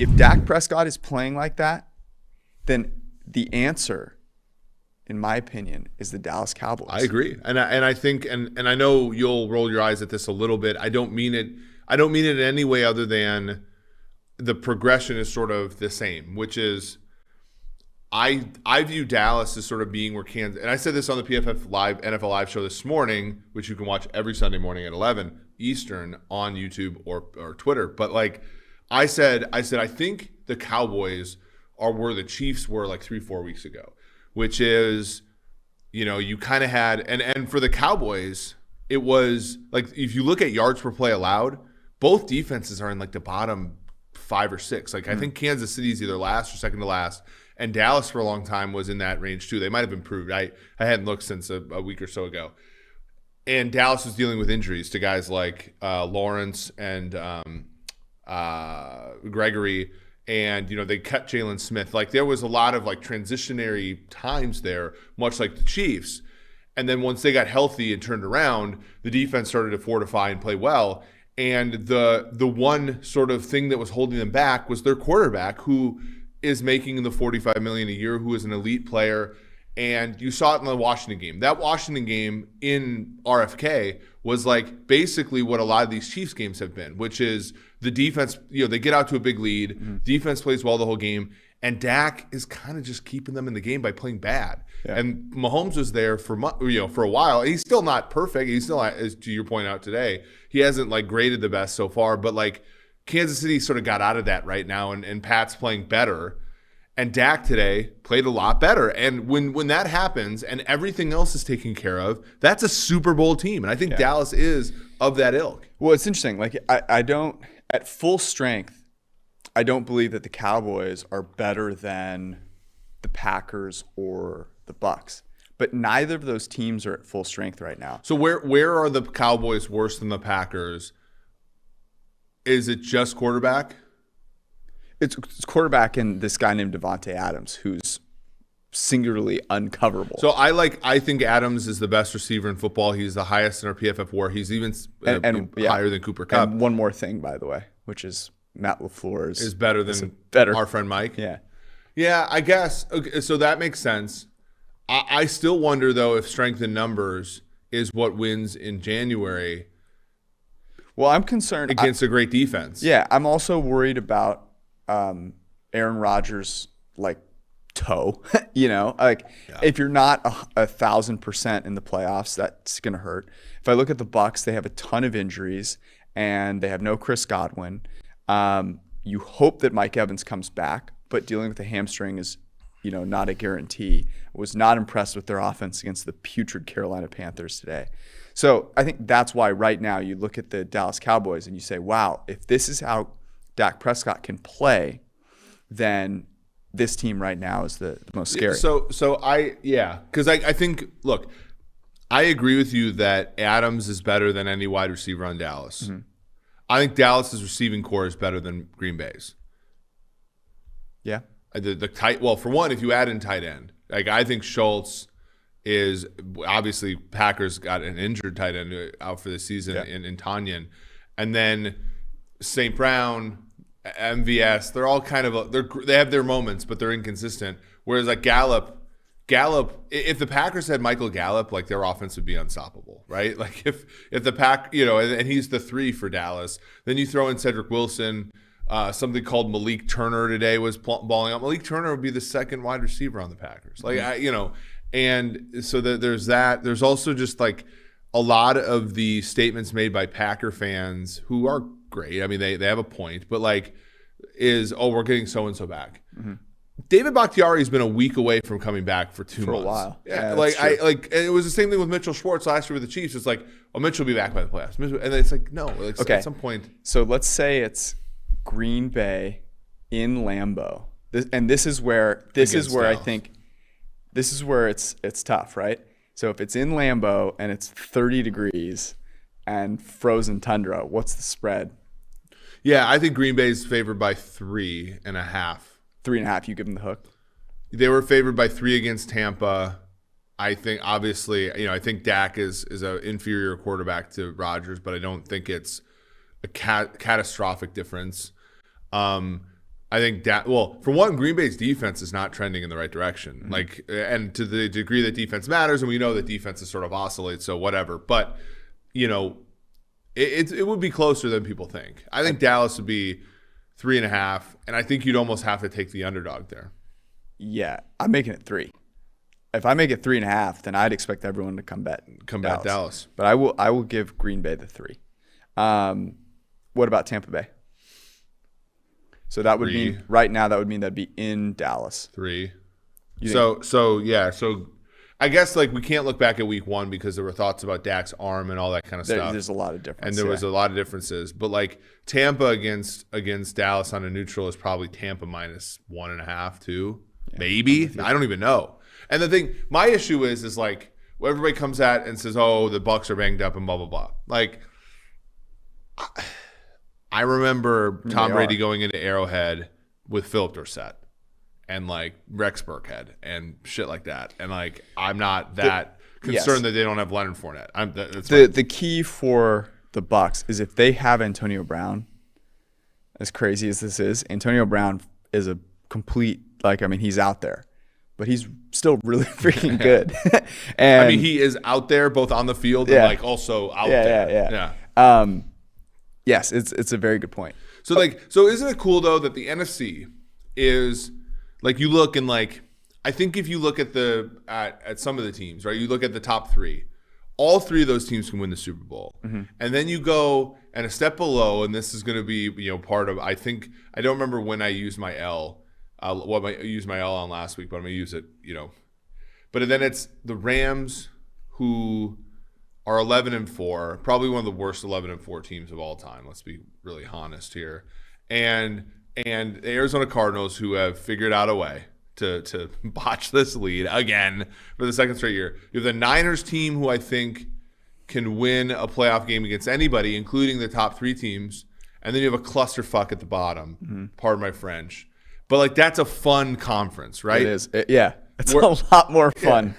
if Dak Prescott is playing like that, then the answer, in my opinion, is the Dallas Cowboys. I agree, and I think, and I know you'll roll your eyes at this a little bit. I don't mean it in any way other than the progression is sort of the same, which is I view Dallas as sort of being where Kansas, and I said this on the PFF NFL Live show this morning, which you can watch every Sunday morning at 11 Eastern on YouTube or Twitter. But like I said, I think the Cowboys are where the Chiefs were like 3-4 weeks ago, which is, you kind of had, and for the Cowboys, it was like, if you look at yards per play allowed, both defenses are in like the bottom 5 or 6. Like I think Kansas City is either last or second to last. And Dallas for a long time was in that range too. They might have improved. I hadn't looked since a week or so ago. And Dallas was dealing with injuries to guys like Lawrence and Gregory. And, they cut Jalen Smith. Like there was a lot of like transitionary times there, much like the Chiefs. And then once they got healthy and turned around, the defense started to fortify and play well. And the one sort of thing that was holding them back was their quarterback, who is making the $45 million a year, who is an elite player. And you saw it in the Washington game. That Washington game in RFK was like basically what a lot of these Chiefs games have been, which is the defense, they get out to a big lead. Mm-hmm. Defense plays well the whole game. And Dak is kind of just keeping them in the game by playing bad. Yeah. And Mahomes was there for a while. He's still not perfect. He's still, as to your point out today, he hasn't like graded the best so far. But like Kansas City sort of got out of that right now, and Pat's playing better. And Dak today played a lot better. And when that happens and everything else is taken care of, that's a Super Bowl team. And I think Dallas is of that ilk. Well, it's interesting. Like I don't, at full strength, I don't believe that the Cowboys are better than the Packers or the Bucs. But neither of those teams are at full strength right now. So where are the Cowboys worse than the Packers? Is it just quarterback? It's quarterback and this guy named Devontae Adams, who's singularly uncoverable. So I think Adams is the best receiver in football. He's the highest in our PFF WAR. He's even higher than Cooper Kupp. And one more thing, by the way, which is Matt LaFleur is better than our friend Mike. Yeah, I guess. Okay, so that makes sense. I still wonder though if strength in numbers is what wins in January. Well, I'm concerned against a great defense. Yeah, I'm also worried about Aaron Rodgers' like toe. If you're not 1,000% in the playoffs, that's gonna hurt. If I look at the Bucs, they have a ton of injuries and they have no Chris Godwin. You hope that Mike Evans comes back, but dealing with a hamstring is, not a guarantee. I was not impressed with their offense against the putrid Carolina Panthers today. So I think that's why right now you look at the Dallas Cowboys and you say, wow, if this is how Dak Prescott can play, then this team right now is the most scary. Because I think, look, I agree with you that Adams is better than any wide receiver on Dallas. Mm-hmm. I think Dallas's receiving core is better than Green Bay's. Yeah. For one, if you add in tight end, like I think Schultz is obviously Packers got an injured tight end out for the season in Tanyan, and then St. Brown, MVS, they're all kind of they have their moments, but they're inconsistent. Whereas like Gallup, if the Packers had Michael Gallup, like their offense would be unstoppable, right? Like if the Pack, and he's the 3 for Dallas, then you throw in Cedric Wilson. Something called Malik Turner today was balling out. Malik Turner would be the second wide receiver on the Packers. Like, and so there's that. There's also just like a lot of the statements made by Packer fans who are great. I mean, they have a point, but like we're getting so-and-so back. Mm-hmm. David Bakhtiari has been a week away from coming back for 2 months. For a while. Yeah, and it was the same thing with Mitchell Schwartz last year with the Chiefs. It's like, Mitchell will be back by the playoffs. And it's like, no. Okay. At some point. So let's say it's Green Bay in Lambeau. This is where I think this is where it's tough, right? So if it's in Lambeau and it's 30 degrees and frozen tundra, what's the spread? Yeah, I think Green Bay's favored by 3.5. 3.5, you give them the hook? They were favored by 3 against Tampa. I think obviously, I think Dak is an inferior quarterback to Rodgers, but I don't think it's a catastrophic difference. I think for one, Green Bay's defense is not trending in the right direction. Like, and to the degree that defense matters, and we know that defenses sort of oscillate, so whatever. But it would be closer than people think. I think Dallas would be 3.5, and I think you'd almost have to take the underdog there. Yeah, I'm making it 3. If I make it 3.5, then I'd expect everyone to come bet Dallas. But I will give Green Bay the 3. What about Tampa Bay? So that would 3. mean right now that'd be in Dallas. 3. So I guess like we can't look back at week 1 because there were thoughts about Dak's arm and all that kind of stuff. There's a lot of differences. And there was a lot of differences. But like Tampa against Dallas on a neutral is probably Tampa minus 1.5, 2. Yeah, maybe. I don't even know. And the thing, my issue is like everybody comes at and says, oh, the Bucs are banged up and blah, blah, blah. Like I remember Tom Brady going into Arrowhead with Philip Dorsett and like Rex Burkhead and shit like that. And like I'm not that concerned that they don't have Leonard Fournette. The key for the Bucs is if they have Antonio Brown, as crazy as this is, Antonio Brown is a complete he's out there. But he's still really freaking good. And I mean, he is out there both on the field and like also out there. Yeah. Yes, it's a very good point. So isn't it cool though that the NFC is like you look and like I think if you look at at some of the teams, right? You look at the top 3. All 3 of those teams can win the Super Bowl. Mm-hmm. And then you go and a step below, and this is going to be part of. I don't remember when I used my L. I used my L on last week, but I'm going to use it, But then it's the Rams who are 11-4, probably one of the worst 11-4 teams of all time. Let's be really honest here. And the Arizona Cardinals who have figured out a way to botch this lead again for the second straight year. You have the Niners team who I think can win a playoff game against anybody, including the top 3 teams. And then you have a clusterfuck at the bottom. Mm-hmm. Pardon my French. But like that's a fun conference, right? It is. It's a lot more fun.